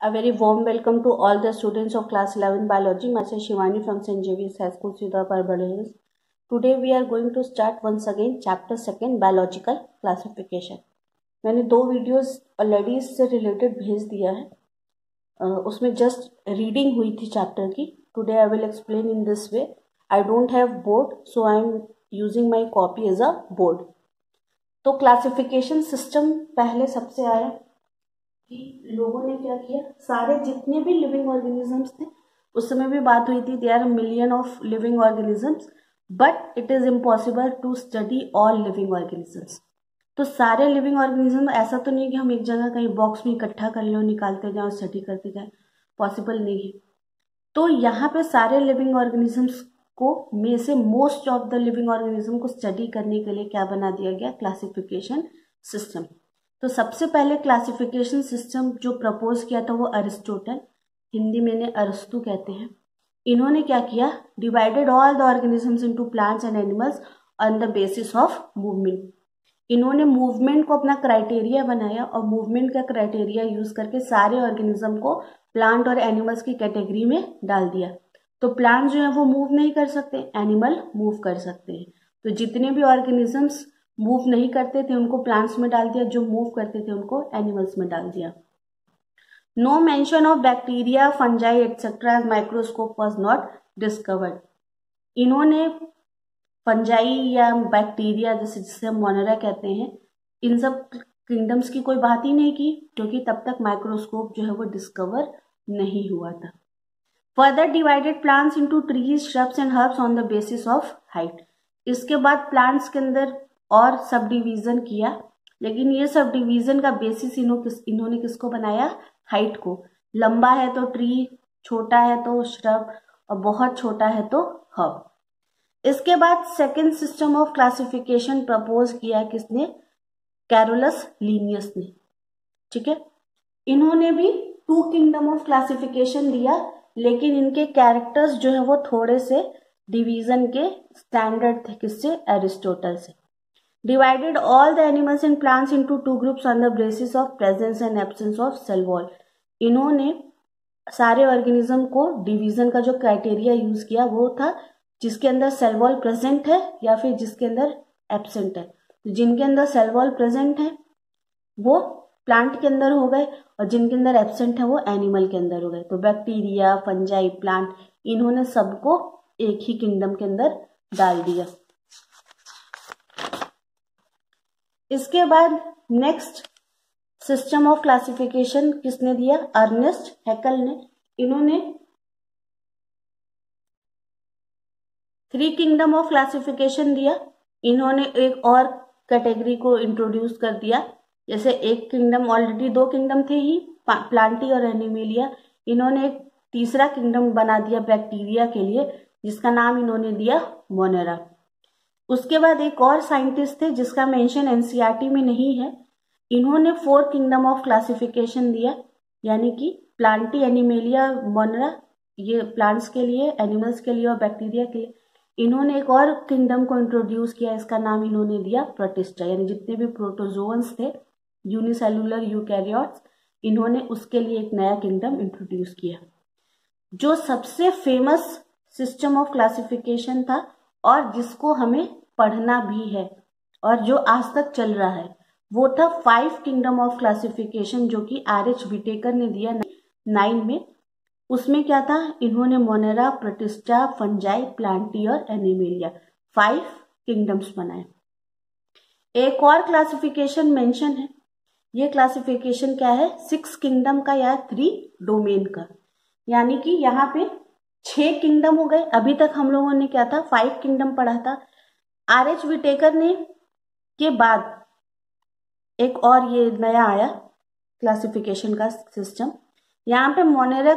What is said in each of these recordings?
A very warm welcome to all the students of class 11 biology. Myself Shivani from St. Xavier's High School, Sridhar Hills. Today we are going to start once again chapter 2 biological classification. मैंने 2 videos already इससे related भेज दिया है. उसमें just reading हुई थी chapter की. Today I will explain in this way. I don't have board, so I am using my copy as a board. तो क्लासिफिकेशन सिस्टम पहले सबसे आया कि लोगों ने क्या किया, सारे जितने भी लिविंग ऑर्गेनिजम्स थे, उस समय भी बात हुई थी, there are million of living organisms but it is impossible to study all living organisms. तो सारे लिविंग ऑर्गेनिज्म ऐसा तो नहीं कि हम एक जगह कहीं बॉक्स में इकट्ठा कर लें, निकालते जाएं, स्टडी करते जाएं, पॉसिबल नहीं है. तो यहाँ पे सारे लिविंग ऑर्गेनिजम्स को में से most of the living organism को स्टडी करने के लिए क्या बना दिया गया, क्लासिफिकेशन सिस्टम. तो सबसे पहले क्लासिफिकेशन सिस्टम जो प्रपोज किया था वो अरिस्टोटल, हिंदी में इन्हें अरस्तु कहते हैं. इन्होंने क्या किया, divided all the organisms into plants and animals on the basis of movement. इन्होंने मूवमेंट को अपना क्राइटेरिया बनाया और मूवमेंट का क्राइटेरिया यूज करके सारे ऑर्गेनिज्म को प्लांट और एनिमल्स की कैटेगरी में डाल दिया. तो प्लांट जो है वो मूव नहीं कर सकते, एनिमल मूव कर सकते हैं. तो जितने भी ऑर्गेनिजम्स मूव नहीं करते थे उनको प्लांट्स में डाल दिया, जो मूव करते थे उनको एनिमल्स में डाल दिया. No mention of bacteria, fungi etcetera as microscope was not discovered. इन्होंने फंजाई या बैक्टीरिया जिसे हम मोनेरा कहते हैं, इन सब किंगडम्स की कोई बात ही नहीं की, क्योंकि तब तक माइक्रोस्कोप जो है वो डिस्कवर नहीं हुआ था. Further divided plants into trees, shrubs and herbs on the basis of height. इसके बाद प्लांट्स के अंदर और सब डिवीजन किया, लेकिन ये सब डिवीजन का बेसिस इन्होंने किसको बनाया, हाइट को. लंबा है तो ट्री, छोटा है तो श्रब और बहुत छोटा है तो हर्ब. इसके बाद second system of classification propose किया किसने, कैरोलस लीनियस ने. ठीक है, इन्होंने भी 2 किंगडम ऑफ क्लासिफिकेशन दिया, लेकिन इनके कैरेक्टर्स जो है वो थोड़े से डिवीजन के स्टैंडर्ड थे. किससे, एरिस्टोटल से. Divided all the animals and plants into 2 groups on the basis of presence and absence of cell wall. इन्होंने सारे ऑर्गेनिज्म को डिवीजन का जो क्राइटेरिया यूज किया वो था जिसके अंदर सेल वॉल प्रेजेंट है या फिर जिसके अंदर एब्सेंट है. जिनके अंदर सेल वॉल प्रेजेंट है वो प्लांट के अंदर हो गए और जिनके अंदर एब्सेंट है वो एनिमल के अंदर हो गए. तो बैक्टीरिया, फंजाई, प्लांट, इन्होंने सबको एक ही किंगडम के अंदर डाल दिया. इसके बाद नेक्स्ट सिस्टम ऑफ क्लासिफिकेशन किसने दिया, अर्नेस्ट हैकल ने. इन्होंने 3 किंगडम ऑफ क्लासिफिकेशन दिया. इन्होंने एक और कैटेगरी को इंट्रोड्यूस कर दिया. जैसे एक किंगडम, ऑलरेडी 2 किंगडम थे ही, प्लांटी और एनिमेलिया. इन्होंने एक तीसरा किंगडम बना दिया बैक्टीरिया के लिए, जिसका नाम इन्होंने दिया मोनेरा. उसके बाद एक और साइंटिस्ट थे जिसका मेंशन एनसीईआरटी में नहीं है. इन्होंने 4 किंगडम ऑफ क्लासिफिकेशन दिया, यानी कि प्लांटी, एनिमेलिया, मोनेरा, ये प्लांट्स के लिए, एनिमल्स के लिए और बैक्टीरिया के लिए. इन्होंने एक और किंगडम को इंट्रोड्यूस किया, इसका नाम इन्होंने दिया प्रोटिस्टा. यानी जितने भी प्रोटोजोअन्स थे, यूनिसेलुलर यूकैरियोट्स, इन्होंने उसके लिए एक नया किंगडम इंट्रोड्यूस किया. जो सबसे फेमस सिस्टम ऑफ क्लासिफिकेशन था और जिसको हमें पढ़ना भी है और जो आज तक चल रहा है, वो था 5 किंगडम ऑफ क्लासिफिकेशन, जो कि आर.एच. व्हिटेकर ने दिया 9 में. उसमें क्या था, इन्होंने मोनेरा, प्रोटिस्टा, फंजाई, प्लांटी और एनिमेलिया 5 किंगडम्स बनाए. एक और क्लासिफिकेशन मेंशन है. ये क्लासिफिकेशन क्या है, 6 किंगडम का या 3 डोमेन का. यानी कि यहाँ पे 6 किंगडम हो गए. अभी तक हम लोगों ने क्या था, 5 किंगडम पढ़ा था. आर.एच. व्हिटेकर ने के बाद एक और ये नया आया क्लासिफिकेशन का सिस्टम. यहाँ पे मोनेरा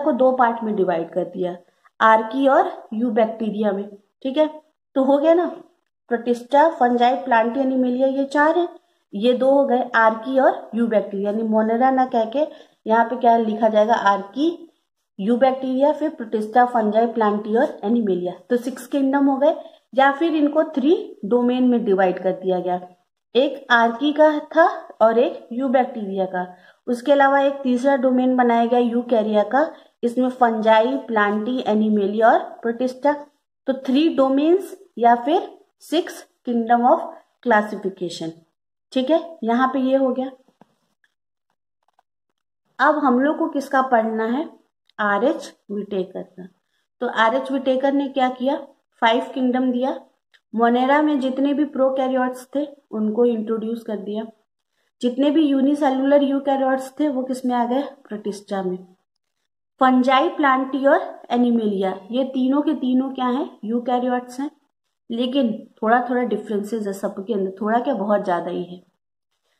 को 2 पार्ट में डिवाइड कर दिया, आर्की और यू बैक्टीरिया में. ठीक है, तो हो गया ना, प्रोटिस्टा, फंजाई, प्लांटी, एनिमेलिया, ये 4 है. ये 2 हो गए, आर्की और यू बैक्टीरिया. यानी मोनेरा ना कह के यहाँ पे क्या लिखा जाएगा, आर्की, यू बैक्टीरिया, फिर प्रोटिस्टा, फंजाई, प्लांटी और एनिमेलिया. तो 6 किंगडम हो गए, या फिर इनको 3 डोमेन में डिवाइड कर दिया गया. एक आर्की का था और एक यूबैक्टीरिया का। उसके अलावा एक तीसरा डोमेन बनाया गया यूकैरिया का, इसमें फंजाई, प्लांटी, एनिमेलिया और प्रोटिस्टा। तो 3 डोमेन्स या फिर 6 किंगडम ऑफ क्लासिफिकेशन। ठीक है, यहाँ पे ये हो गया। अब हम लोग को किसका पढ़ना है? आर.एच. विटेकर का। तो आर.एच. विटेकर ने क्या किया? 5 किंगडम दिया। मोनेरा में जितने भी प्रोकैरियोट्स थे उनको इंट्रोड्यूस कर दिया। जितने भी यूनिसेलुलर यूकैरियोट्स थे वो किस में आ गए? प्रोटिस्टा में। फंजाई, प्लांटी और एनिमेलिया, ये तीनों के तीनों क्या हैं? यूकैरियोट्स हैं। लेकिन थोड़ा थोड़ा डिफरेंसेस है सबके अंदर, थोड़ा क्या बहुत ज्यादा ही है।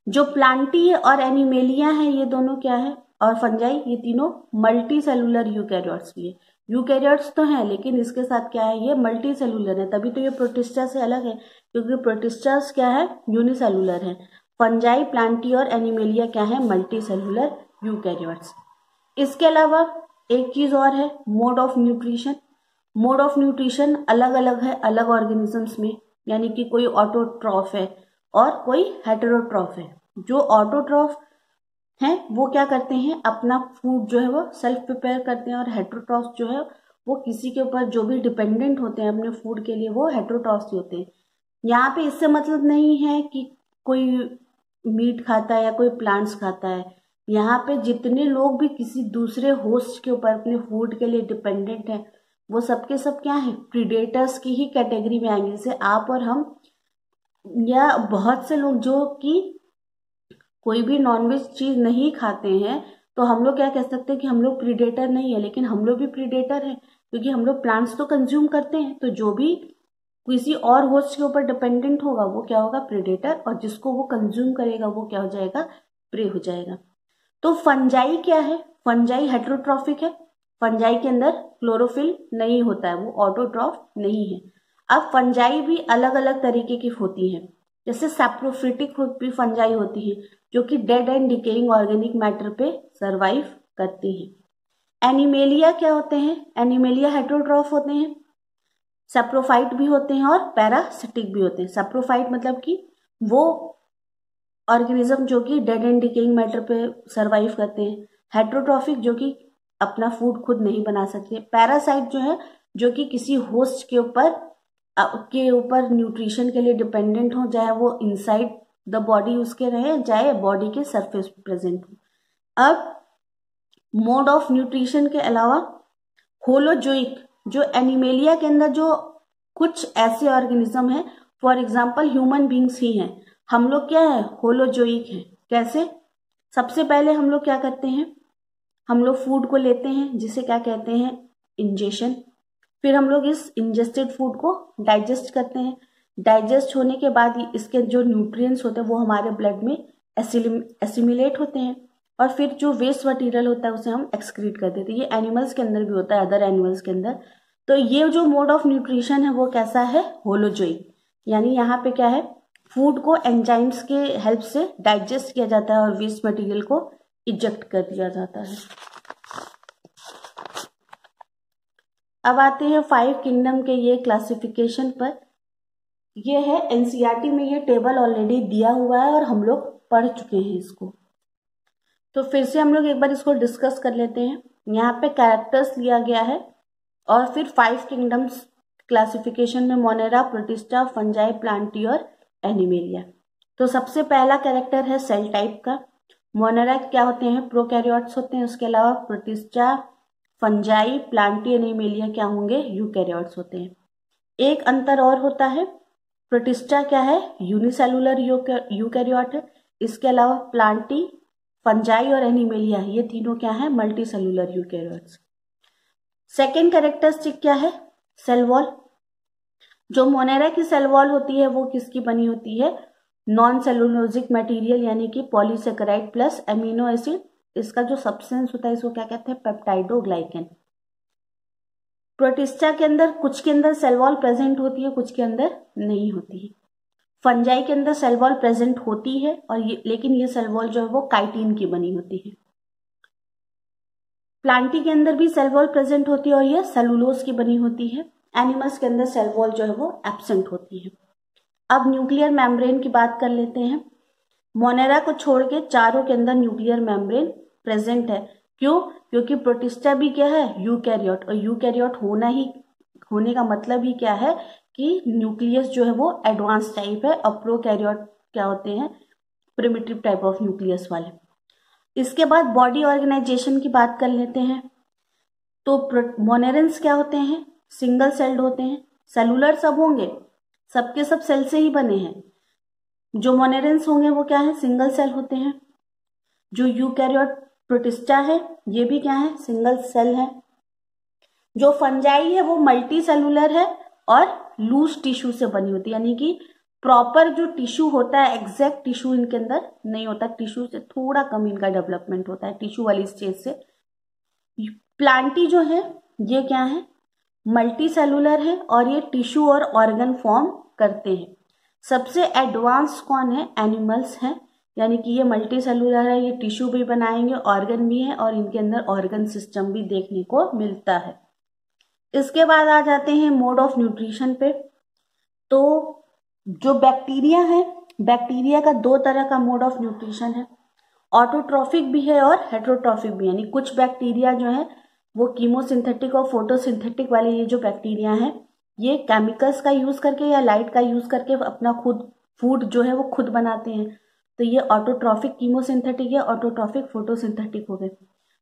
जो प्लांटी और एनिमेलिया है ये दोनों क्या है, और फंजाई, ये तीनों मल्टी सेलुलर यूकैरियोट्स भी है। यूकैरियोट्स तो हैं लेकिन इसके साथ क्या है? ये मल्टी सेलुलर है, तभी तो ये प्रोटिस्टा से अलग है, क्योंकि प्रोटिस्टास क्या है? यूनिसेलुलर है। फंजाई, प्लांटी और एनिमेलिया क्या है? Multi cellular eukaryotes. इसके अलावा एक चीज और है, mode of nutrition. Mode of nutrition अलग अलग है अलग ऑर्गेनिजम्स में, यानी कि कोई ऑटोट्रॉफ है और कोई हेटेरोट्रॉफ है। जो ऑटोट्रॉफ हैं वो क्या करते हैं? अपना फूड जो है वो सेल्फ प्रिपेयर करते हैं, और हेटेरोट्रॉफ जो है वो किसी के ऊपर जो भी डिपेंडेंट होते हैं अपने फूड के लिए, वो हेटेरोट्रॉफ होते हैं। यहाँ पे इससे मतलब नहीं है कि कोई मीट खाता है या कोई प्लांट्स खाता है। यहाँ पे जितने लोग भी किसी दूसरे होस्ट के ऊपर अपने फूड के लिए डिपेंडेंट हैं, वो सबके सब क्या है? प्रीडेटर्स की ही कैटेगरी में आएंगे। जैसे आप और हम या बहुत से लोग जो कि कोई भी नॉनवेज चीज नहीं खाते हैं, तो हम लोग क्या कह सकते हैं कि हम लोग प्रीडेटर नहीं है, लेकिन हम लोग भी प्रीडेटर हैं, क्योंकि हम लोग प्लांट्स तो कंज्यूम करते हैं। तो जो भी किसी और होस्ट के ऊपर डिपेंडेंट होगा वो क्या होगा? प्रीडेटर, और जिसको वो कंज्यूम करेगा वो क्या हो जाएगा? प्रे हो जाएगा। तो फंजाई क्या है? फंजाई हेटेरोट्रॉफिक है। फंजाई के अंदर क्लोरोफिल नहीं होता है, वो ऑटोट्रॉफ नहीं है। अब फंजाई भी अलग अलग तरीके की होती हैं। जैसे सैप्रोफिटिक भी फंजाई होती है, जो कि dead and decaying organic matter पे सरवाइव करती हैं। एनिमेलिया क्या होते हैं? एनिमेलिया हेटेरोट्रॉफ होते हैं। सैप्रोफाइट भी होते हैं और पैरासिटिक भी होते हैं। सैप्रोफाइट मतलब कि वो ऑर्गेनिज्म जो कि डेड एंड डिकेइंग मैटर पे सरवाइव करते हैं। हेटेरोट्रॉफिक जो कि अपना फूड खुद नहीं बना सकते। पैरासाइट जो है जो कि किसी होस्ट के ऊपर न्यूट्रिशन के लिए डिपेंडेंट हो, चाहे वो इनसाइड द बॉडी उसके रहे, चाहे बॉडी के सरफेस पे प्रेजेंट हो। अब मोड ऑफ न्यूट्रिशन के अलावा होलोजोइक, जो एनिमेलिया के अंदर जो कुछ ऐसे ऑर्गेनिज्म है, for example human beings he हैं, हम लोग क्या है? होलोजोइक हैं। कैसे? सबसे पहले हम लोग क्या करते हैं? हम लोग फूड को लेते हैं, जिसे क्या कहते हैं? इंजेशन। फिर हम लोग इस इंजेस्टेड फूड को डाइजेस्ट करते हैं। डाइजेस्ट होने के बाद इसके जो न्यूट्रिएंट्स होते हैं वो हमारे ब्लड में एसिमिलेट होते हैं, और फिर जो वेस्ट मटेरियल होता है उसे हम एक्सक्रीट कर देते हैं। ये एनिमल्स के अंदर भी होता है, अदर एनिमल्स के अंदर। तो ये जो मोड ऑफ न्यूट्रिशन है वो कैसा है? होलोजोइक। यानी यहाँ पे क्या है? फूड को एंजाइम्स के हेल्प से डाइजेस्ट किया जाता है और वेस्ट मटेरियल को इजेक्ट कर दिया जाता है। अब आते हैं 5 किंगडम के ये क्लासिफिकेशन पर। ये है एनसीईआरटी में, ये टेबल ऑलरेडी दिया हुआ है और हम लोग पढ़ चुके हैं इसको। तो फिर से हम लोग एक बार इसको डिस्कस कर लेते हैं। यहाँ पे कैरेक्टर्स लिया गया है और फिर 5 किंगडम्स क्लासिफिकेशन में मोनेरा, प्रोटिस्टा, फंजाई, प्लांटी और एनिमेलिया। तो सबसे पहला कैरेक्टर है सेल टाइप का। मोनेरा क्या होते हैं? प्रोकैरियोट्स होते हैं। उसके अलावा प्रोटिस्टा, फंजाई, प्लांटी, एनिमेलिया क्या होंगे? यूकैरियोट्स होते हैं। एक अंतर और होता है, प्रोटिस्टा क्या है? यूनिसेलुलर यूकैरियोट है। इसके अलावा प्लांटी, फंजाई और एनिमेलिया ये तीनों क्या है? Multi cellular eukaryotes. Second characteristic क्या है? Cell wall. जो मोनेरा की सेल वॉल होती है वो किसकी बनी होती है? नॉन सेलुलोजिक मटेरियल, यानी कि पॉलीसेकेराइड प्लस एमिनो एसिड। इसका जो सब्सटेंस होता है इसको क्या कहते हैं? पेप्टाइडोग्लाइकन। प्रोटिस्टा के अंदर कुछ के अंदर सेल वॉल प्रेजेंट होती है, कुछ के अंदर नहीं होती है। फंजाई के अंदर सेल वॉल प्रेजेंट होती है और लेकिन ये सेल वॉल जो है वो काइटिन की बनी होती है। प्लांटी के अंदर भी सेल वॉल प्रेजेंट होती है और ये सेलुलोज की बनी होती है। एनिमल्स के अंदर सेल वॉल जो है वो एब्सेंट होती है। अब न्यूक्लियर मेम्ब्रेन की बात कर लेते हैं। मोनेरा को छोड़ के चारों के अंदर न्यूक्लियर मेम्ब्रेन प्रेजेंट है। क्यों? क्योंकि प्रोटिस्टा भी क्या है? यूकैरियोट, और यूकैरियोट होने का मतलब ही क्या है कि न्यूक्लियस जो है वो एडवांस टाइप है, और प्रोकैरियोट क्या होते हैं? प्रिमिटिव टाइप ऑफ न्यूक्लियस वाले। इसके बाद बॉडी ऑर्गेनाइजेशन की बात कर लेते हैं। तो मोनेरेंस क्या होते हैं? सिंगल सेल्ड होते हैं। सेलुलर सब होंगे, सबके सब सेल से ही बने हैं। जो मोनेरेंस होंगे वो क्या है? सिंगल सेल होते हैं। जो यूकैरियोट प्रोटिस्टा है ये भी क्या है? सिंगल सेल है। जो फंजाई है वो मल्टी सेलुलर है और लूज टिश्यू से बनी होती है, यानी कि प्रॉपर जो टिश्यू होता है, एग्जैक्ट टिश्यू इनके अंदर नहीं होता, टिश्यू से थोड़ा कम इनका डेवलपमेंट होता है टिश्यू वाली स्टेज से। प्लांटी जो है ये क्या है? मल्टी सेलुलर है और ये टिश्यू और ऑर्गन फॉर्म करते हैं। सबसे एडवांस कौन है? एनिमल्स हैं, यानी कि ये मल्टी सेलुलर है, ये टिश्यू भी बनाएंगे, ऑर्गन भी है, और इनके अंदर ऑर्गन सिस्टम भी देखने को मिलता है। इसके बाद आ जाते हैं मोड ऑफ न्यूट्रिशन पे। तो जो बैक्टीरिया है, बैक्टीरिया का दो तरह का मोड ऑफ न्यूट्रिशन है, ऑटोट्रॉफिक भी है और हेटेरोट्रॉफिक भी। यानी कुछ बैक्टीरिया जो है वो कीमोसिंथेटिक और फोटोसिंथेटिक वाले ये जो बैक्टीरिया हैं, ये केमिकल्स का यूज करके या लाइट का यूज करके अपना खुद फूड जो है वो खुद बनाते हैं। तो ये ऑटोट्रॉफिक कीमोसिंथेटिक या ऑटोट्रॉफिक फोटोसिंथेटिक हो गए।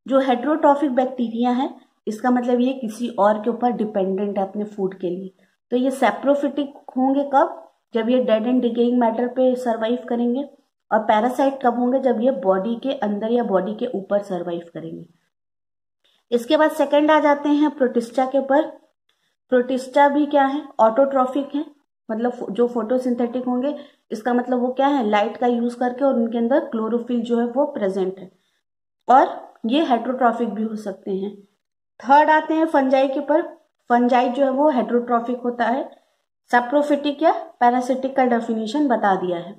जो हेटेरोट्रॉफिक बैक्टीरिया है, इसका मतलब ये किसी और के ऊपर डिपेंडेंट है अपने फूड के लिए। तो ये सैप्रोफिटिक होंगे कब? जब ये डेड एंड डिकेइंग मैटर पे सर्वाइव करेंगे। और पैरासाइट कब होंगे? जब ये बॉडी के अंदर या बॉडी के ऊपर सर्वाइव करेंगे। इसके बाद सेकंड आ जाते हैं प्रोटिस्टा के ऊपर। प्रोटिस्टा भी क्या है? ऑटोट्रॉफिक है, मतलब जो फोटोसिंथेटिक होंगे, इसका मतलब वो क्या है? लाइट का यूज करके, और उनके अंदर क्लोरोफिल जो है वो प्रेजेंट है। और ये हेटेरोट्रॉफिक भी हो सकते हैं। थर्ड आते हैं फंजाई के ऊपर। फंजाई जो है वो हेटेरोट्रॉफिक होता है। सैप्रोफिटिक या पैरासिटिक का डेफिनेशन बता दिया है।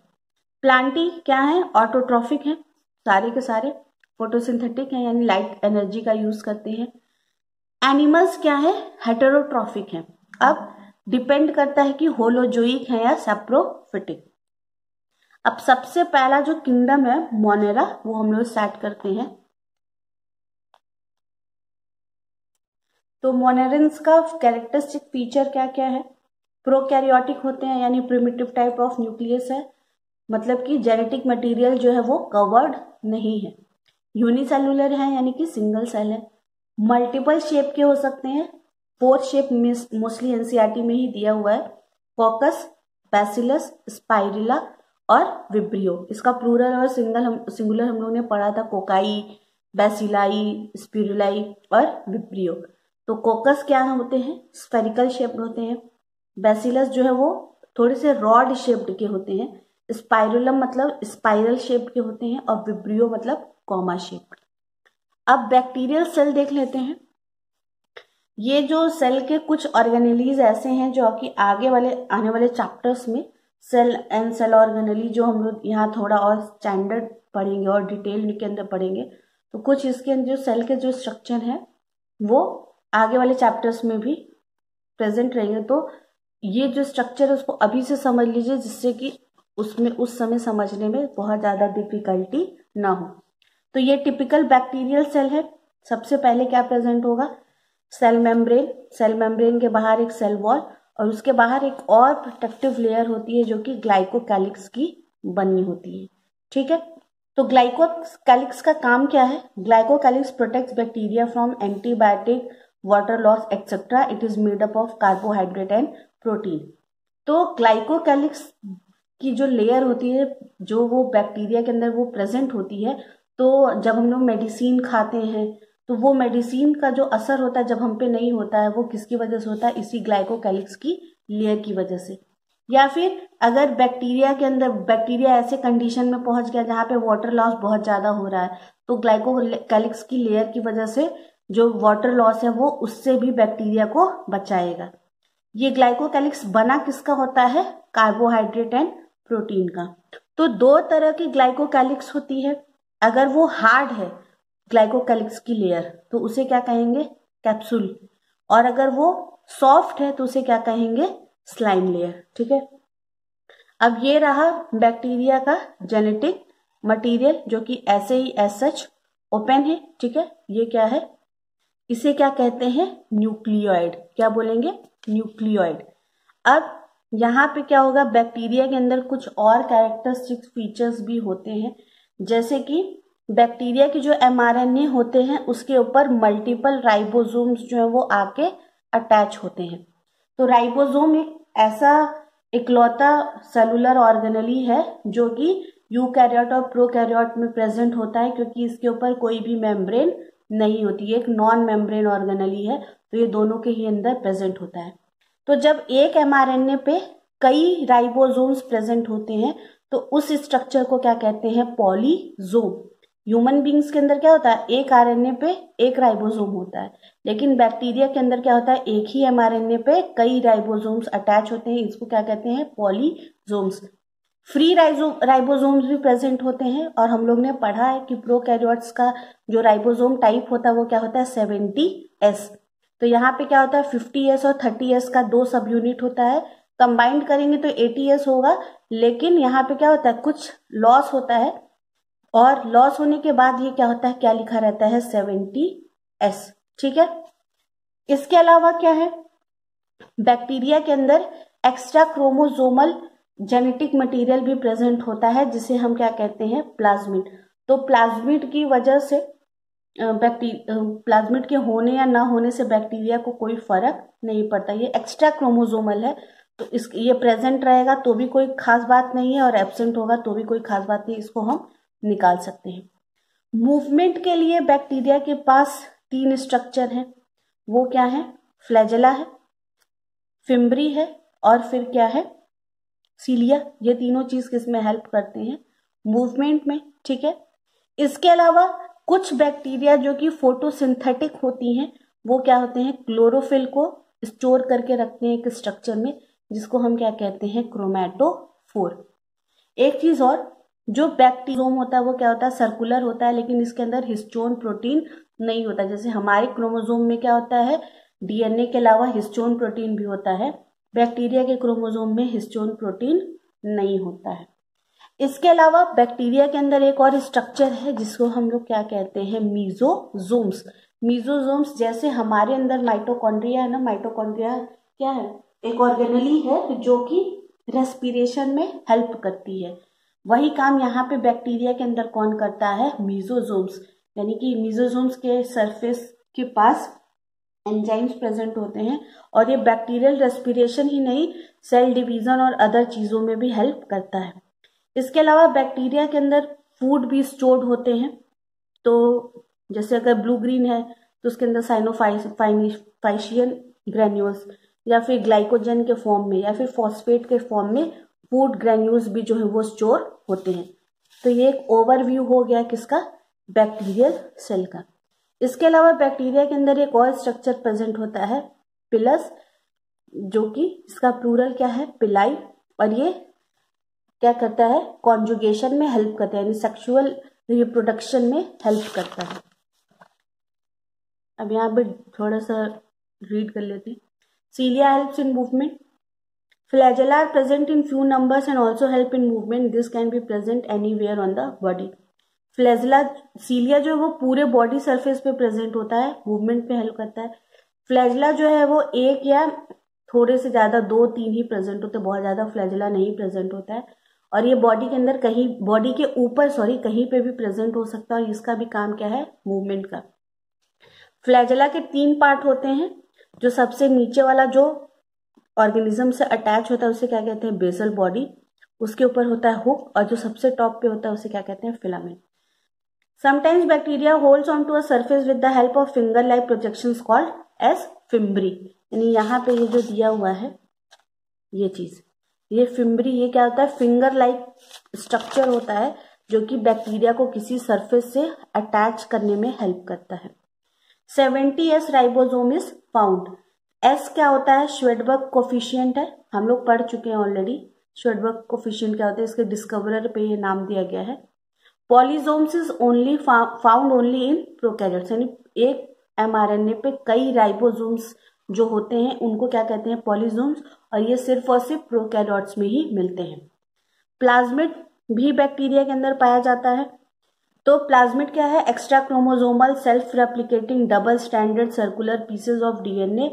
प्लांटी क्या है? ऑटोट्रॉफिक है, सारे के सारे फोटोसिंथेटिक है, यानी लाइट एनर्जी का यूज करते हैं। एनिमल्स क्या है? हेटेरोट्रॉफिक है। अब डिपेंड करता है कि होलोजोइक है या सैप्रोफिटिक। अब सबसे पहला जो किंगडम है मोनेरा, वो हम लोग स्टार्ट करते हैं। तो मोनेरेंस का कैरेक्टरिस्टिक फीचर क्या क्या है? प्रोकैरियोटिक होते हैं, यानी प्रिमिटिव टाइप ऑफ न्यूक्लियस है, मतलब कि जेनेटिक मटेरियल जो है वो कवर्ड नहीं है। यूनिसेलुलर है, यानी कि सिंगल सेल है। मल्टीपल शेप के हो सकते हैं। 4 शेप मोस्टली एनसीईआरटी में ही दिया हुआ है। कॉकस, बैसिलस, स्पाइरुला और विब्रियो। इसका प्लूरल और सिंगुलर हम लोगों ने पढ़ा था, कोकाई, बैसिलाई, स्पिरुलाई और विब्रियो। तो कोकस क्या होते हैं? स्फेरिकल शेप्ड होते हैं। बैसिलस जो है वो थोड़े से रॉड शेप्ड के होते हैं। स्पाइरुलम मतलब स्पाइरल शेप के होते हैं, और विब्रियो मतलब कॉमा शेप। अब बैक्टीरियल सेल देख लेते हैं। ये जो सेल के कुछ ऑर्गेनेलीज ऐसे हैं जो कि आने वाले चैप्टर्स में सेल एंड सेल ऑर्गेनेली जो हम लोग यहाँ थोड़ा और स्टैंडर्ड पढ़ेंगे और डिटेल के अंदर पढ़ेंगे। तो कुछ इसके अंदर जो सेल के जो स्ट्रक्चर है वो आगे वाले चैप्टर्स में भी प्रेजेंट रहेंगे। तो ये जो स्ट्रक्चर है उसको अभी से समझ लीजिए, जिससे कि उसमें उस समय समझने में बहुत ज़्यादा डिफिकल्टी ना हो। तो ये टिपिकल बैक्टीरियल सेल है। सबसे पहले क्या प्रेजेंट होगा? Cell membrane. सेल मेम्ब्रेन के बाहर एक सेल वॉल, और उसके बाहर एक और प्रोटेक्टिव लेयर होती है जो कि ग्लाइकोकैलिक्स की बनी होती है। ठीक है, तो ग्लाइकोकैलिक्स का काम क्या है? Glycocalyx protects bacteria from antibiotic, water loss etcetera. It is made up of carbohydrate and protein. तो ग्लाइकोकैलिक्स की जो लेयर होती है, जो वो बैक्टीरिया के अंदर वो प्रेजेंट होती है, तो जब हम लोग मेडिसिन खाते हैं तो वो मेडिसिन का जो असर होता है जब हम पे नहीं होता है, वो किसकी वजह से होता है? इसी ग्लाइकोकैलिक्स की लेयर की वजह से। या फिर अगर बैक्टीरिया के अंदर बैक्टीरिया ऐसे कंडीशन में पहुंच गया जहाँ पे वाटर लॉस बहुत ज़्यादा हो रहा है, तो ग्लाइकोकैलिक्स की लेयर की वजह से जो वाटर लॉस है वो उससे भी बैक्टीरिया को बचाएगा। ये ग्लाइकोकैलिक्स बना किसका होता है? कार्बोहाइड्रेट एंड प्रोटीन का। तो दो तरह की ग्लाइकोकैलिक्स होती है। अगर वो हार्ड है ग्लाइकोकैलिक्स की लेयर तो उसे क्या कहेंगे? कैप्सूल। और अगर वो सॉफ्ट है तो उसे क्या कहेंगे? Slime layer. ठीक है, अब ये रहा बैक्टीरिया का जेनेटिक मटेरियल जो कि ऐसे ही एज सच ओपन है, ठीक है। ये क्या है, इसे क्या कहते हैं, न्यूक्लियोइड। क्या बोलेंगे, न्यूक्लियोइड। अब यहाँ पे क्या होगा, बैक्टीरिया के अंदर कुछ और कैरेक्टरिस्टिक फीचर्स भी होते हैं, जैसे कि बैक्टीरिया के जो mRNA होते हैं उसके ऊपर मल्टीपल राइबोसोम्स जो है वो आके अटैच होते हैं। तो राइबोसोम एक ऐसा इकलौता सेलुलर ऑर्गेनेली है जो कि यूकैरियोट और प्रोकैरियोट में प्रेजेंट होता है, क्योंकि इसके ऊपर कोई भी मेम्ब्रेन नहीं होती है, एक नॉन मेम्ब्रेन ऑर्गेनेली है, तो ये दोनों के ही अंदर प्रेजेंट होता है। तो जब एक mRNA पे कई राइबोसोम्स प्रेजेंट होते हैं तो उस स्ट्रक्चर को क्या कहते हैं, पॉलीजोम। ह्यूमन बींग्स के अंदर क्या होता है, एक RNA पे एक राइबोसोम होता है, लेकिन बैक्टीरिया के अंदर क्या होता है, एक ही mRNA पे कई राइबोसोम्स अटैच होते हैं, इसको क्या कहते हैं, पॉलीजोम्स। फ्री राइबोसोम्स भी प्रेजेंट होते हैं, और हम लोग ने पढ़ा है कि प्रोकैरियोट्स का जो राइबोसोम टाइप होता है वो क्या होता है, 70S। तो यहाँ पे क्या होता है, 50S और 30S का 2 सब यूनिट होता है, कंबाइंड करेंगे तो 80S होगा, लेकिन यहाँ पे क्या होता है, कुछ लॉस होता है, और लॉस होने के बाद ये क्या होता है, क्या लिखा रहता है, 70S, ठीक है। इसके अलावा क्या है, बैक्टीरिया के अंदर एक्स्ट्रा क्रोमोसोमल जेनेटिक मटेरियल भी प्रेजेंट होता है, जिसे हम क्या कहते हैं, प्लाज्मिड। तो प्लाज्मिड की वजह से प्लाज्मिड के होने या ना होने से बैक्टीरिया को कोई फर्क नहीं पड़ता, ये एक्स्ट्रा क्रोमोसोमल है, तो इस ये प्रेजेंट रहेगा तो भी कोई खास बात नहीं है, और एब्सेंट होगा तो भी कोई खास बात नहीं, इसको हम निकाल सकते हैं। मूवमेंट के लिए बैक्टीरिया के पास 3 स्ट्रक्चर हैं, वो क्या है, फ्लैजेला है, फिम्ब्री है, और फिर क्या है, सीलिया। ये तीनों चीज किसमें हेल्प करते हैं, मूवमेंट में, ठीक है। इसके अलावा कुछ बैक्टीरिया जो कि फोटोसिंथेटिक होती हैं, वो क्या होते हैं, क्लोरोफिल को स्टोर करके रखते हैं एक स्ट्रक्चर में, जिसको हम क्या कहते हैं, क्रोमैटोफोर। एक चीज और, जो बैक्टीरियोम होता है वो क्या होता है, सर्कुलर होता है, लेकिन इसके अंदर हिस्टोन प्रोटीन नहीं होता। जैसे हमारे क्रोमोसोम में क्या होता है, डीएनए के अलावा हिस्टोन प्रोटीन भी होता है, बैक्टीरिया के क्रोमोसोम में हिस्टोन प्रोटीन नहीं होता है। इसके अलावा बैक्टीरिया के अंदर एक और स्ट्रक्चर है जिसको हम लोग क्या कहते हैं, मीजोजोम्स। मीजोजोम्स जैसे हमारे अंदर माइटोकॉन्ड्रिया है ना, माइटोकॉन्ड्रिया क्या है, एक ऑर्गेनेली है जो कि रेस्पिरेशन में हेल्प करती है। वही काम यहाँ पे बैक्टीरिया के अंदर कौन करता है, मीजोजोम्स। यानी कि मीजोजोम्स के सरफेस के पास एंजाइम्स प्रेजेंट होते हैं, और ये बैक्टीरियल रेस्पिरेशन ही नहीं, सेल डिवीजन और अदर चीजों में भी हेल्प करता है। इसके अलावा बैक्टीरिया के अंदर फूड भी स्टोर्ड होते हैं, तो जैसे अगर ब्लू ग्रीन है तो उसके अंदर साइनोफाइशियन ग्रेन्यूल्स, या फिर ग्लाइकोजन के फॉर्म में, या फिर फॉस्फेट के फॉर्म में फूड ग्रेन्यूल्स भी जो है वो स्टोर होते हैं। तो ये एक ओवरव्यू हो गया किसका, बैक्टीरियल सेल का। इसके अलावा बैक्टीरिया के अंदर एक और स्ट्रक्चर प्रेजेंट होता है, पिलस, जो कि इसका प्लूरल क्या है, पिलाई, और ये क्या करता है, कॉन्जुगेशन में हेल्प करता है, यानी सेक्सुअल रिप्रोडक्शन में हेल्प करता है। अब यहाँ पे थोड़ा सा रीड कर लेते हैं। Cilia helps in movement, flagella are present in few numbers and also help in movement. This can be present anywhere on the body. Flagella, cilia जो है वो पूरे बॉडी सरफेस पे प्रेजेंट होता है, मूवमेंट पे हेल्प करता है। फ्लैजेला जो है वो एक या थोड़े से ज्यादा 2-3 ही प्रेजेंट होते हैं, बहुत ज्यादा फ्लैजेला नहीं प्रेजेंट होता है, और ये बॉडी के अंदर कहीं, बॉडी के ऊपर कहीं पे भी प्रेजेंट हो सकता है, और इसका भी काम क्या है, मूवमेंट का। फ्लैजेला के 3 पार्ट होते हैं, जो सबसे नीचे वाला जो ऑर्गेनिज्म से अटैच होता है उसे क्या कहते हैं, बेसल बॉडी, उसके ऊपर होता है हुक, और जो सबसे टॉप पे होता है उसे क्या कहते हैं, filament. Sometimes bacteria holds on to a surface with the help of finger like projections called as fimbriae. यानी यहाँ पे ये जो दिया हुआ है ये चीज, ये फिम्ब्री, ये क्या होता है, फिंगर लाइक स्ट्रक्चर होता है जो कि बैक्टीरिया को किसी सरफेस से अटैच करने में हेल्प करता है। 70S ribosome is found. S क्या होता है, श्वेडबर्ग कोफिशिएंट है, हम लोग पढ़ चुके हैं ऑलरेडी। श्वेडबर्ग कोफिशिएंट क्या होता है, इसके डिस्कवरर पे ये नाम दिया गया है। Polysomes is only found only in prokaryotes, यानी एक mRNA पे कई राइबोसोम्स जो होते हैं उनको क्या कहते हैं, पॉलीसोम्स, और ये सिर्फ और सिर्फ प्रोकैरियोट्स में ही मिलते हैं। प्लाज्मिड भी बैक्टीरिया के अंदर पाया जाता है। तो प्लाज्मिड क्या है? Extra chromosomal self replicating double standard circular pieces of DNA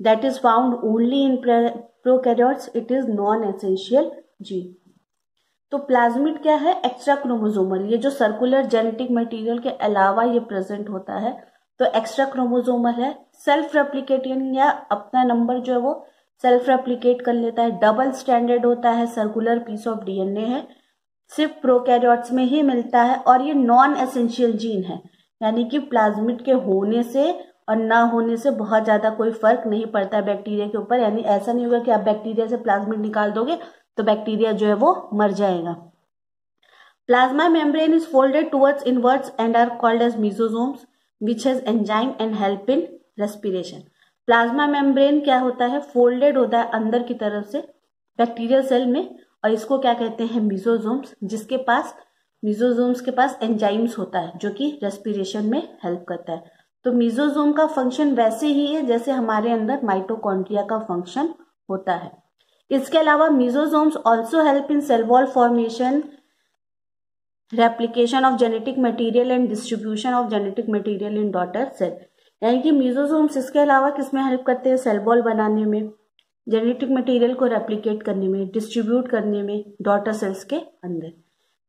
that is found only in prokaryotes, it is non essential gene. तो प्लाज्मिड क्या है? एक्स्ट्रा क्रोमोसोमल, ये जो सर्कुलर जेनेटिक मटेरियल के अलावा ये प्रेजेंट होता है, तो एक्स्ट्रा क्रोमोसोमल है, सेल्फ रेप्लिकेटिंग या अपना नंबर जो है वो सेल्फ रेप्लिकेट कर लेता है, डबल स्टैंडर्ड होता है, सर्कुलर पीस ऑफ डीएनए है, सिर्फ प्रोकैरियोट्स में ही मिलता है और ये नॉन एसेंशियल जीन है, यानी कि प्लाज्मिड के होने से और ना होने से बहुत ज्यादा कोई फर्क नहीं पड़ता है बैक्टीरिया के ऊपर। यानी ऐसा नहीं होगा कि आप बैक्टीरिया से प्लाज्मिड निकाल दोगे तो बैक्टीरिया जो है वो मर जाएगा। Plasma membrane is folded towards inverts and are called as mesosomes which has enzyme and help in respiration. Plasma membrane क्या होता है? फोल्डेड होता है अंदर की तरफ से बैक्टीरियल सेल में, और इसको क्या कहते हैं? मेसोसोम्स, जिसके पास मेसोसोम्स के पास एंजाइम्स होता है जो कि रेस्पिरेशन में हेल्प करता है। तो मेसोसोम का फंक्शन वैसे ही है जैसे हमारे अंदर माइटोकॉन्ड्रिया का फंक्शन होता है। इसके अलावा mesosomes also help in cell wall formation, replication of genetic material and distribution of genetic material in daughter cell. यानी कि मेसोसोम्स इसके अलावा किसमें हेल्प करते हैं? सेल वॉल बनाने में, जेनेटिक मटेरियल को रेप्लिकेट करने में, डिस्ट्रीब्यूट करने में डॉटर सेल्स के अंदर।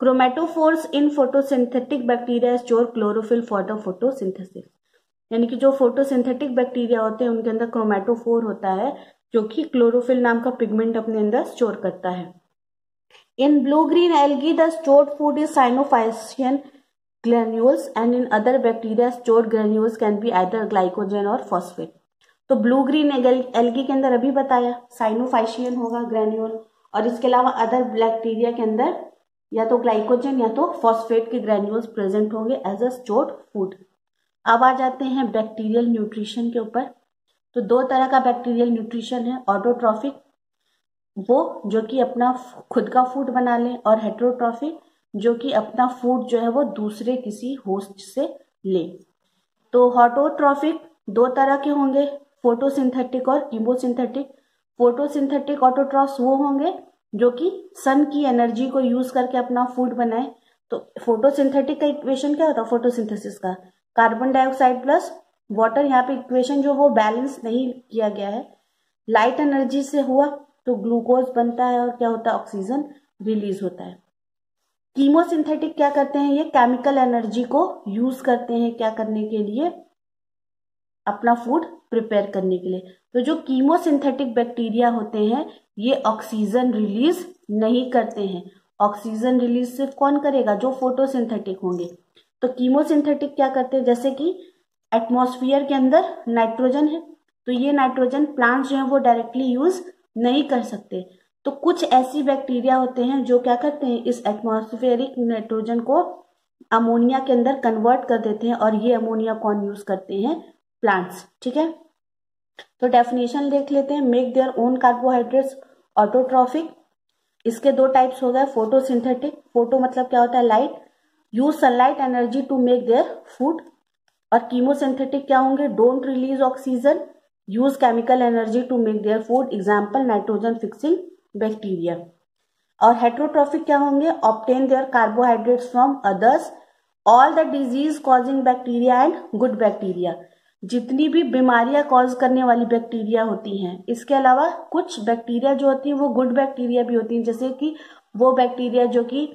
Chromatophores in photosynthetic bacteria store chlorophyll for the photosynthesis. यानी कि जो फोटोसिंथेटिक बैक्टीरिया होते हैं उनके अंदर क्रोमेटोफोर होता है जो कि क्लोरोफिल नाम का पिगमेंट अपने अंदर स्टोर करता है। In blue green algae the stored food is cyanophycean granules and in other bacteria stored granules can be either glycogen और फॉस्फेट। तो ब्लू ग्रीन एल्गी के अंदर अभी बताया साइनोफाइशियन होगा ग्रेन्यूल, और इसके अलावा अदर बैक्टीरिया के अंदर या तो ग्लाइकोजन या तो फॉस्फेट के ग्रेन्यूल्स प्रेजेंट होंगे एज अ स्टोर्ड फूड। अब आ जाते हैं बैक्टीरियल न्यूट्रिशन के ऊपर। तो दो तरह का बैक्टीरियल न्यूट्रिशन है, ऑटोट्रॉफिक वो जो कि अपना खुद का फूड बना लें, और हेटेरोट्रॉफिक जो कि अपना फूड जो है वो दूसरे किसी होस्ट से ले। तो ऑटोट्रॉफिक दो तरह के होंगे, फोटोसिंथेटिक और कीमोसिंथेटिक। फोटोसिंथेटिक ऑटोट्रॉफ्स वो होंगे जो कि सन की एनर्जी को यूज करके अपना फूड बनाए। तो फोटोसिंथेटिक का इक्वेशन क्या होता है फोटोसिंथेसिस का? Carbon dioxide plus water. यहाँ पे इक्वेशन जो वो बैलेंस नहीं किया गया है, लाइट एनर्जी से हुआ तो ग्लूकोज बनता है और क्या होता है? ऑक्सीजन रिलीज होता है। कीमोसिंथेटिक क्या करते हैं? ये केमिकल एनर्जी को यूज करते हैं क्या करने के लिए? अपना फूड प्रिपेयर करने के लिए। तो जो कीमोसिंथेटिक बैक्टीरिया होते हैं ये ऑक्सीजन रिलीज नहीं करते हैं। ऑक्सीजन रिलीज सिर्फ कौन करेगा? जो फोटोसिंथेटिक होंगे। तो कीमोसिंथेटिक क्या करते हैं? जैसे कि एटमॉस्फेयर के अंदर नाइट्रोजन है, तो ये नाइट्रोजन प्लांट्स जो है वो डायरेक्टली यूज नहीं कर सकते। तो कुछ ऐसी बैक्टीरिया होते हैं जो क्या करते हैं? इस एटमॉस्फेरिक नाइट्रोजन को अमोनिया के अंदर कन्वर्ट कर देते हैं, और ये अमोनिया कौन यूज करते हैं? प्लांट्स। ठीक है, तो डेफिनेशन देख लेते हैं। Make their own carbohydrates, autotrophic. इसके दो टाइप्स हो गए, फोटोसिंथेटिक, फोटो मतलब क्या होता है? Light, use sunlight energy to make their food. और कीमोसिंथेटिक क्या होंगे? Don't release oxygen, use chemical energy to make their food, example nitrogen fixing bacteria. और हेटेरोट्रॉफिक क्या होंगे? Obtain their carbohydrates from others, all the disease causing bacteria and good bacteria. जितनी भी बीमारियां cause करने वाली बैक्टीरिया होती हैं, इसके अलावा कुछ बैक्टीरिया जो होती हैं वो गुड बैक्टीरिया भी होती हैं, जैसे कि वो बैक्टीरिया जो कि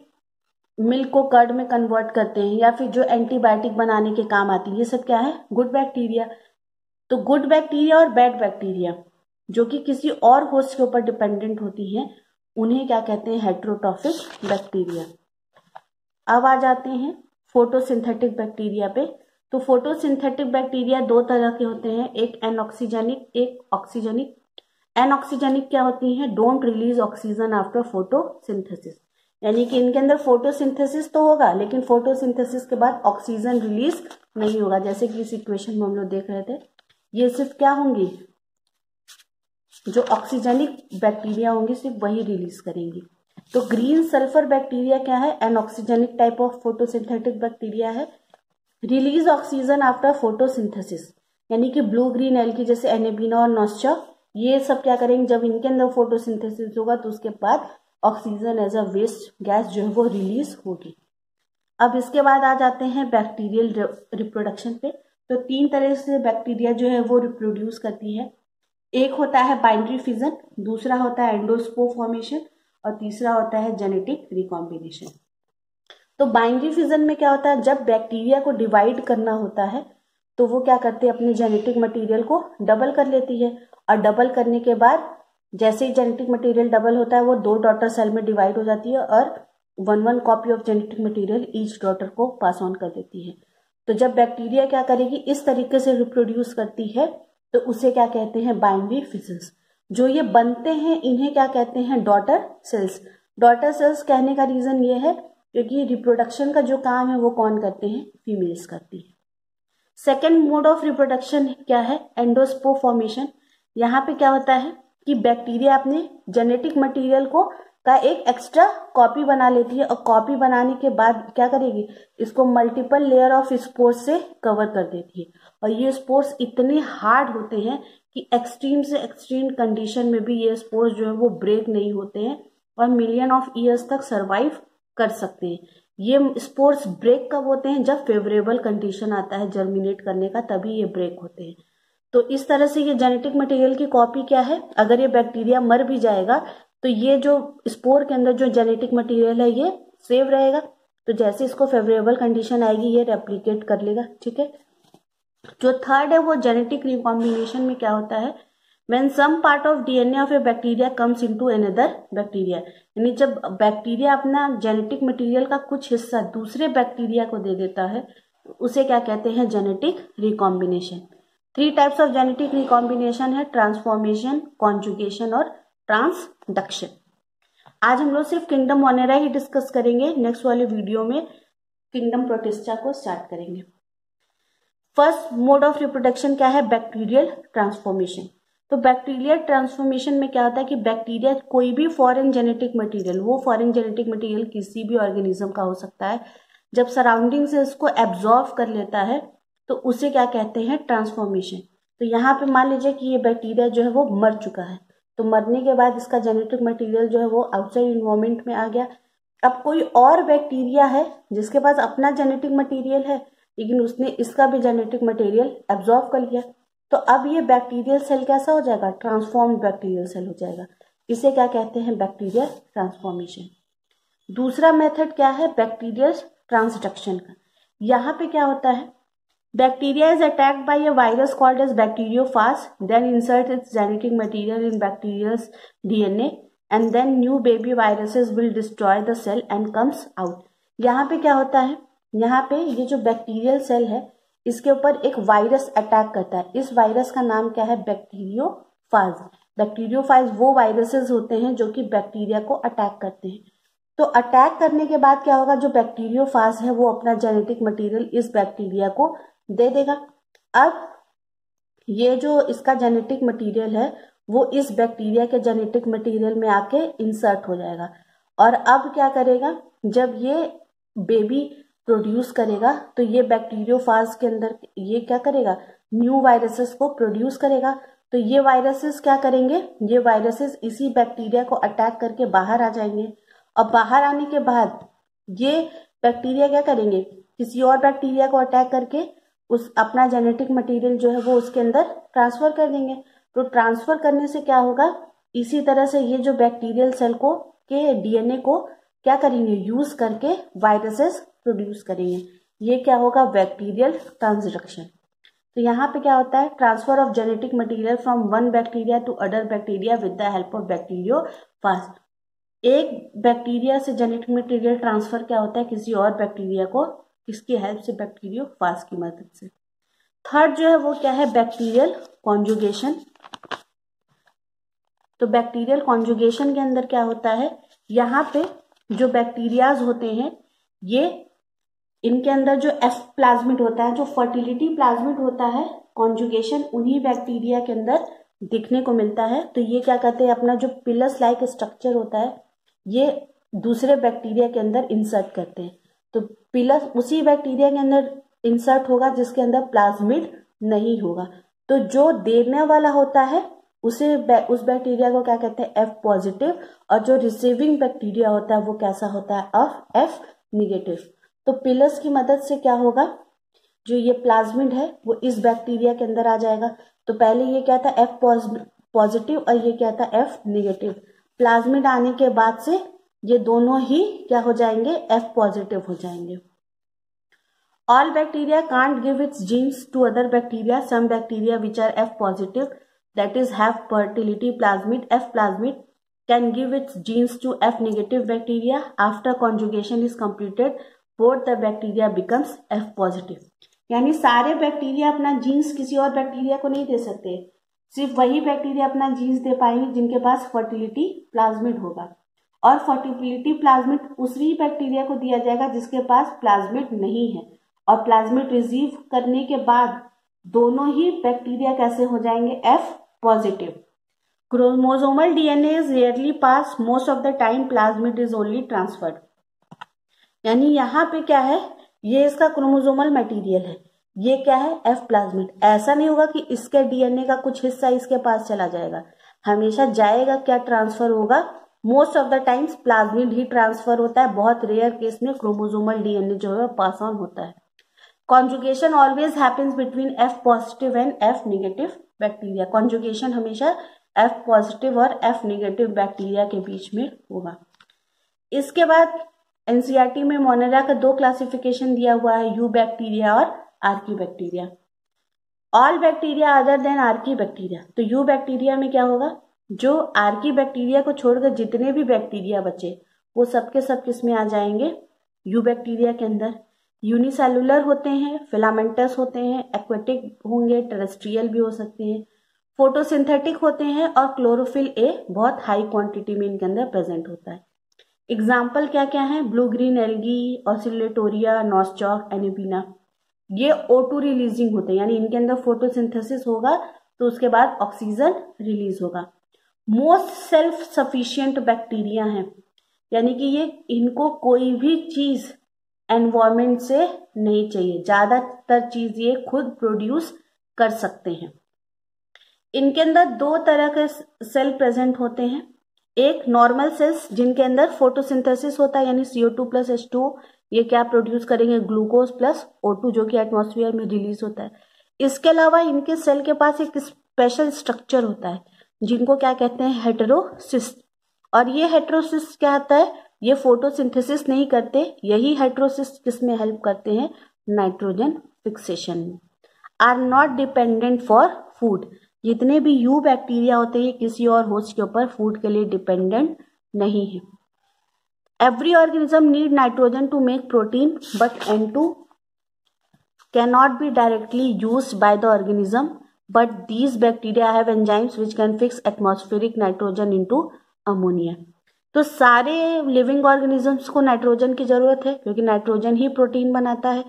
मिल्क को कर्ड में कन्वर्ट करते हैं या फिर जो एंटीबायोटिक बनाने के काम आती है, ये सब क्या है? Good bacteria. तो गुड बैक्टीरिया और बैड बैक्टीरिया जो कि किसी और होस्ट के ऊपर डिपेंडेंट होती हैं उन्हें क्या कहते हैं? Heterotrophic bacteria. अब आ जाते हैं फोटोसिंथेटिक बैक्टीरिया पे। तो फोटोसिंथेटिक बैक्टीरिया दो तरह के होते हैं, एक एनऑक्सीजेनिक, एक ऑक्सीजेनिक। एनऑक्सीजेनिक क्या होती हैं? Don't release oxygen after photosynthesis, यानी कि इनके अंदर फोटोसिंथेसिस तो होगा लेकिन फोटोसिंथेसिस के बाद ऑक्सीजन रिलीज नहीं होगा। जैसे कि इस इक्वेशन में हम लोग देख रहे थे, ये सिर्फ क्या होंगी? जो ऑक्सीजेनिक बैक्टीरिया होंगी सिर्फ वही रिलीज करेंगी। तो ग्रीन सल्फर बैक्टीरिया क्या है? Anoxygenic type of photosynthetic bacteria है, रिलीज ऑक्सीजन आफ्टर फोटोसिंथेसिस। यानी कि ब्लू ग्रीन एल्गी जैसे एनेबिना और नॉस्चा, ये सब क्या करेंगे? जब इनके अंदर फोटोसिंथेसिस होगा तो उसके बाद oxygen as a waste gas जो है वो रिलीज होगी। अब इसके बाद आ जाते हैं बैक्टीरियल रिप्रोडक्शन पे। तो 3 तरह से बैक्टीरिया जो है वो रिप्रोड्यूस करती है। एक होता है बाइनरी फिजन, दूसरा होता है एंडोस्पोर फॉर्मेशन और तीसरा होता है जेनेटिक रिकॉम्बिनेशन। तो बाइनरी फिजन में क्या होता है, जब बैक्टीरिया को डिवाइड करना होता है तो वो क्या करते हैं, अपने जेनेटिक मटेरियल को डबल कर लेती है और डबल करने के बाद जैसे ही जेनेटिक मटेरियल डबल होता है वो 2 डॉटर सेल में डिवाइड हो जाती है और 1 copy of genetic material each daughter को पास ऑन कर देती है। तो जब बैक्टीरिया क्या करेगी, इस तरीके से रिप्रोड्यूस करती है तो उसे क्या कहते हैं, बाइनरी फिजन्स। जो ये बनते हैं इन्हें क्या कहते हैं, डॉटर सेल्स। डॉटर सेल्स कहने का रीजन ये है क्योंकि रिप्रोडक्शन का जो काम है वो कौन करते हैं, फीमेल्स करती है। सेकेंड मोड ऑफ रिप्रोडक्शन क्या है, एंडोस्पोर फॉर्मेशन। यहाँ पे क्या होता है कि बैक्टीरिया अपने जेनेटिक मटेरियल को का एक एक्स्ट्रा कॉपी बना लेती है और कॉपी बनाने के बाद क्या करेगी, इसको मल्टीपल लेयर ऑफ स्पोर्स से कवर कर देती है। और ये स्पोर्स इतने हार्ड होते हैं कि एक्सट्रीम से एक्सट्रीम कंडीशन में भी ये स्पोर्स जो है वो ब्रेक नहीं होते हैं और मिलियन ऑफ ईयर्स तक सरवाइव कर सकते हैं। ये स्पोर्स ब्रेक कब होते हैं, जब फेवरेबल कंडीशन आता है जर्मिनेट करने का, तभी ये ब्रेक होते हैं। तो इस तरह से ये जेनेटिक मटेरियल की कॉपी क्या है, अगर ये बैक्टीरिया मर भी जाएगा तो ये जो स्पोर के अंदर जो जेनेटिक मटेरियल है ये सेव रहेगा। तो जैसे इसको फेवरेबल कंडीशन आएगी ये रेप्लिकेट कर लेगा, ठीक है। जो थर्ड है वो जेनेटिक रिकॉम्बिनेशन में क्या होता है, when some part of DNA of a bacteria comes into another bacteria, यानी जब बैक्टीरिया अपना जेनेटिक मटेरियल का कुछ हिस्सा दूसरे बैक्टीरिया को दे देता है उसे क्या कहते हैं, genetic recombination. 3 types of genetic recombination है, ट्रांसफॉर्मेशन, कॉन्जुगेशन और ट्रांसडक्शन। आज हम लोग सिर्फ किंगडम मोनेरा ही डिस्कस करेंगे, नेक्स्ट वाले वीडियो में किंगडम प्रोटिस्टा को स्टार्ट करेंगे। फर्स्ट मोड ऑफ रिप्रोडक्शन क्या है, बैक्टीरियल ट्रांसफॉर्मेशन। तो बैक्टीरियल ट्रांसफॉर्मेशन में क्या होता है कि बैक्टीरिया कोई भी फॉरेन जेनेटिक मटेरियल, वो फॉरेन जेनेटिक मटेरियल किसी भी ऑर्गेनिज्म का हो सकता है, जब सराउंडिंग से उसको एब्जॉर्व कर लेता है तो उसे क्या कहते हैं, ट्रांसफॉर्मेशन। तो यहाँ पे मान लीजिए कि ये बैक्टीरिया जो है वो मर चुका है, तो मरने के बाद इसका जेनेटिक मटेरियल जो है वो आउटसाइड इन्वायरमेंट में आ गया। अब कोई और बैक्टीरिया है जिसके पास अपना जेनेटिक मटेरियल है लेकिन उसने इसका भी जेनेटिक मटेरियल एब्जॉर्व कर लिया, तो अब ये बैक्टीरियल सेल कैसा हो जाएगा, ट्रांसफॉर्म्ड बैक्टीरियल सेल हो जाएगा। इसे क्या कहते हैं, बैक्टीरियल ट्रांसफॉर्मेशन। दूसरा मेथड क्या है, बैक्टीरियल ट्रांसडक्शन का। यहाँ पे क्या होता है, bacteria is attacked by a virus called as bacteriophage, then insert its genetic material in bacteria's DNA and then new baby viruses will destroy the cell and comes out. यहाँ पे क्या होता है, यहाँ पे ये जो बैक्टीरियल सेल है इसके ऊपर एक वायरस अटैक करता है। इस वायरस का नाम क्या है, बैक्टीरियोफाज। बैक्टीरियोफाज वो वायरसेस होते हैं जो कि बैक्टीरिया को अटैक करते हैं। तो अटैक करने के बाद क्या होगा, जो बैक्टीरियोफाज है वो अपना जेनेटिक मटेरियल इस बैक्टीरिया को दे देगा। अब ये जो इसका जेनेटिक मटेरियल है वो इस बैक्टीरिया के जेनेटिक मटेरियल में आके इंसर्ट हो जाएगा और अब क्या करेगा, जब ये बेबी प्रोड्यूस करेगा तो ये बैक्टीरियोफाज के अंदर ये क्या करेगा, न्यू वायरसेस को प्रोड्यूस करेगा। तो ये वायरसेस क्या करेंगे, ये वायरसेस इसी बैक्टीरिया को अटैक करके बाहर आ जाएंगे और बाहर आने के बाद ये बैक्टीरिया क्या करेंगे, किसी और बैक्टीरिया को अटैक करके उस अपना जेनेटिक मटेरियल जो है वो उसके अंदर ट्रांसफर कर देंगे। तो ट्रांसफर करने से क्या होगा, इसी तरह से ये जो बैक्टीरियल सेल को के डीएनए को क्या करेंगे, यूज करके वायरसेस प्रोड्यूस करेंगे। ये क्या होगा, बैक्टीरियल ट्रांसडक्शन। तो यहाँ पे क्या होता है, transfer of genetic material from one bacteria to other bacteria with the help of bacteriophage. एक बैक्टीरिया से जेनेटिक मटेरियल ट्रांसफर क्या होता है किसी और बैक्टीरिया को, किसकी हेल्प से, बैक्टीरियोफाज की मदद से। थर्ड जो है वो क्या है, बैक्टीरियल कॉन्जुगेशन। तो बैक्टीरियल कॉन्जुगेशन के अंदर क्या होता है, यहाँ पे जो बैक्टीरियाज होते हैं ये इनके अंदर जो एफ प्लाज्मिड होता है, जो फर्टिलिटी प्लाज्मिड होता है, कॉन्जुगेशन उन्हीं बैक्टीरिया के अंदर दिखने को मिलता है। तो ये क्या कहते हैं, अपना जो पिलस लाइक स्ट्रक्चर होता है ये दूसरे बैक्टीरिया के अंदर इंसर्ट करते हैं। तो पिलस उसी बैक्टीरिया के अंदर इंसर्ट होगा जिसके अंदर प्लाज्मिड नहीं होगा। तो जो देने वाला होता है उस बैक्टीरिया को क्या कहते हैं, F पॉजिटिव, और जो रिसीविंग बैक्टीरिया होता है वो कैसा होता है, F निगेटिव। तो पिलस की मदद से क्या होगा, जो ये प्लाज्मिड है वो इस बैक्टीरिया के अंदर आ जाएगा। तो पहले ये क्या था, F पॉजिटिव, और ये क्या था, F निगेटिव। प्लाज्मिड आने के बाद से ये दोनों ही क्या हो जाएंगे, F पॉजिटिव हो जाएंगे। All bacteria can't give its genes to other bacteria. Some bacteria which are F positive, that is have fertility plasmid, F plasmid, can give its genes to F negative bacteria. After conjugation is completed, both the bacteria becomes F positive. यानी सारे bacteria अपना jeans किसी और bacteria को नहीं दे सकते, सिर्फ वही बैक्टीरिया अपना जीन्स दे पाएंगे जिनके पास फर्टिलिटी प्लाज्मिड होगा, और फर्टिलिटी प्लाज्मिड उसी बैक्टीरिया को दिया जाएगा जिसके पास प्लाज्मिड नहीं है। और प्लाज्मिड रिसीव करने के बाद दोनों ही बैक्टीरिया कैसे हो जाएंगे, F positive. Chromosomal DNA is rarely pass, most of the time plasmid is only transferred. यानी यहाँ पे क्या है, ये इसका क्रोमोसोमल मटेरियल है, ये क्या है, F प्लाज्मिड। ऐसा नहीं होगा कि इसके डीएनए का कुछ हिस्सा इसके पास चला जाएगा, हमेशा जाएगा क्या, ट्रांसफर होगा। Most of the times plasmid he transfer होता है, बहुत रेयर केस में क्रोमोसोमल डीएनए जो है पास ऑन होता है। Conjugation always happens between F positive and F negative bacteria. Conjugation हमेशा F positive और F negative बैक्टीरिया के बीच में होगा। इसके बाद एनसीईआरटी में मोनेरा का 2 क्लासिफिकेशन दिया हुआ है, यू बैक्टीरिया और Archie bacteria. All bacteria other than Archie bacteria. तो यू बैक्टीरिया में क्या होगा, जो आर्की बैक्टीरिया को छोड़कर जितने भी बैक्टीरिया बचे वो सबके सब किस में आ जाएंगे, यू बैक्टीरिया के अंदर। यूनिसेलुलर होते हैं, फिलामेंटस होते हैं, एक्वेटिक होंगे, टेरेस्ट्रियल भी हो सकते हैं, फोटोसिंथेटिक होते हैं, और क्लोरोफिल ए बहुत हाई क्वांटिटी में इनके अंदर प्रेजेंट होता है। एग्जाम्पल क्या क्या है, ब्लू ग्रीन एल्गी, ऑसिलेटोरिया, नॉस्चॉक, एनेबिना। ये O2 रिलीजिंग होते हैं, यानी इनके अंदर फोटोसिंथेसिस होगा तो उसके बाद ऑक्सीजन रिलीज होगा। मोस्ट सेल्फ सफिशिएंट बैक्टीरिया हैं, यानी कि ये इनको कोई भी चीज एनवायरमेंट से नहीं चाहिए, ज्यादातर चीज ये खुद प्रोड्यूस कर सकते हैं। इनके अंदर 2 तरह के सेल प्रेजेंट होते हैं, एक नॉर्मल सेल्स जिनके अंदर फोटोसिंथेसिस होता है, यानी CO2 प्लस H2, ये क्या प्रोड्यूस करेंगे, ग्लूकोज प्लस O2 जो कि एटमॉस्फेयर में रिलीज होता है। इसके अलावा इनके सेल के पास एक स्पेशल स्ट्रक्चर होता है जिनको क्या कहते हैं, हेटेरोसिस्ट। और ये हेटेरोसिस्ट क्या होता है, ये फोटोसिंथेसिस नहीं करते, यही हेटेरोसिस्ट किसमें हेल्प करते हैं, नाइट्रोजन फिक्सेशन में। Are not dependent for food. जितने भी यू बैक्टीरिया होते हैं किसी और होस्ट के ऊपर फूड के लिए डिपेंडेंट नहीं है। Every organism need nitrogen to make protein, but N2 cannot be directly used by the organism, but these bacteria have enzymes which can fix atmospheric nitrogen into ammonia. तो सारे living organisms को nitrogen की जरूरत है क्योंकि nitrogen ही protein बनाता है,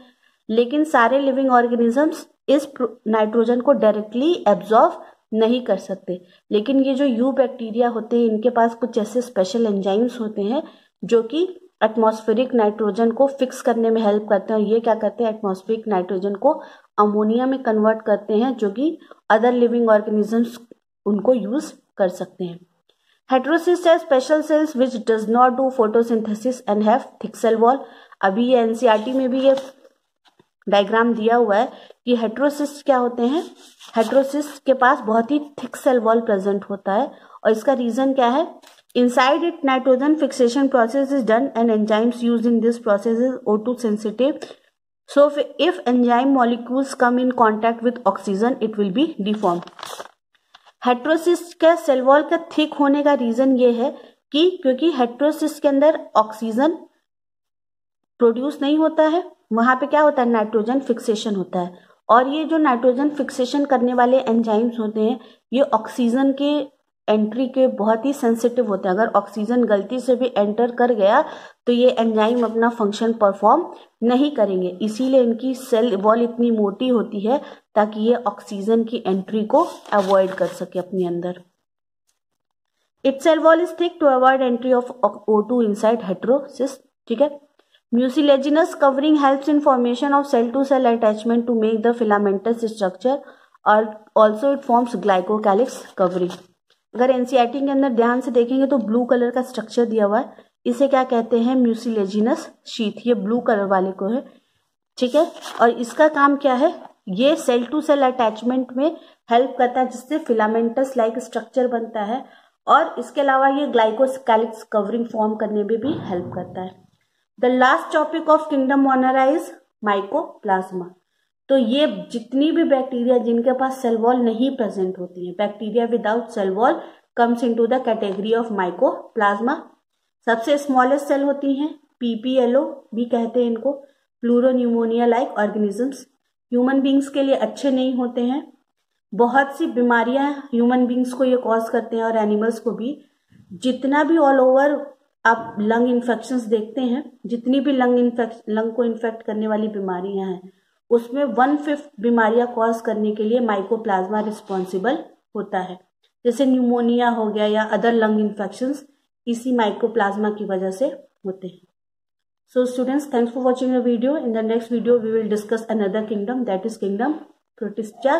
लेकिन सारे लिविंग ऑर्गेनिजम्स इस नाइट्रोजन को डायरेक्टली एब्जॉर्ब नहीं कर सकते। लेकिन ये जो यू बैक्टीरिया होते हैं इनके पास कुछ ऐसे स्पेशल एंजाइम्स होते हैं जो कि एटमॉस्फेरिक नाइट्रोजन को फिक्स करने में हेल्प करते हैं, और ये क्या करते हैं, एटमॉस्फेरिक नाइट्रोजन को अमोनिया में कन्वर्ट करते हैं जो कि अदर लिविंग ऑर्गेनिजम्स उनको यूज कर सकते हैं। हेटेरोसिस्ट है special cells which does not do photosynthesis and have thick cell wall. अभी ये एनसीईआरटी में भी ये डायग्राम दिया हुआ है कि हेटेरोसिस्ट क्या होते हैं, हेटेरोसिस्ट के पास बहुत ही थिक सेल वॉल प्रेजेंट होता है, और इसका रीजन क्या है, inside it nitrogen fixation process is done and enzymes used in this process is O2 sensitive, so if enzyme molecules come in contact with oxygen it will be deformed. Heterocyst का cell wall का thick होने का reason ये है कि क्योंकि heterocyst के अंदर ऑक्सीजन प्रोड्यूस नहीं होता है, वहां पे क्या होता है, नाइट्रोजन फिक्सेशन होता है, और ये जो नाइट्रोजन फिक्सेशन करने वाले एंजाइम्स होते हैं ये ऑक्सीजन के एंट्री के बहुत ही सेंसिटिव होते हैं। अगर ऑक्सीजन गलती से भी एंटर कर गया तो ये एंजाइम अपना फंक्शन परफॉर्म नहीं करेंगे, इसीलिए इनकी सेल वॉल इतनी मोटी होती है ताकि ये ऑक्सीजन की एंट्री को अवॉइड कर सके अपने अंदर। Its cell wall is thick to avoid entry of O2 inside heterocyst. ठीक है, mucilaginous covering helps in formation of cell to cell attachment to make the filamentous structure, और also it forms glycocalyx covering. अगर NCERT के अंदर ध्यान से देखेंगे तो ब्लू कलर का स्ट्रक्चर दिया हुआ है, इसे क्या कहते हैं, म्यूसिलेजिनस शीथ, ये ब्लू कलर वाले को है, ठीक है। और इसका काम क्या है, ये सेल टू सेल अटैचमेंट में हेल्प करता है, जिससे फिलामेंटस लाइक स्ट्रक्चर बनता है, और इसके अलावा ये ग्लाइकोस्केलिक्स कवरिंग फॉर्म करने में भी हेल्प करता है। The last topic of kingdom Monera is mycoplasma. तो ये जितनी भी बैक्टीरिया जिनके पास सेल वॉल नहीं प्रेजेंट होती है, bacteria without cell wall comes into the category of mycoplasma. सबसे स्मॉलेस्ट सेल होती हैं, पीपीएलओ भी कहते हैं इनको, pleuropneumonia like organisms. Human beings के लिए अच्छे नहीं होते हैं, बहुत सी बीमारियां ह्यूमन बींग्स को ये कॉज करते हैं और एनिमल्स को भी। जितना भी ऑल ओवर आप लंग इन्फेक्शंस देखते हैं, जितनी भी लंग को इन्फेक्ट करने वाली बीमारियां हैं, उसमें 1/5 बीमारियां कॉज करने के लिए माइकोप्लाज्मा रिस्पॉन्सिबल होता है। जैसे न्यूमोनिया हो गया या अदर लंग इन्फेक्शंस इसी माइकोप्लाज्मा की वजह से होते हैं। So students, thanks for watching the video. In the next video, we will discuss another kingdom, that is kingdom Protista.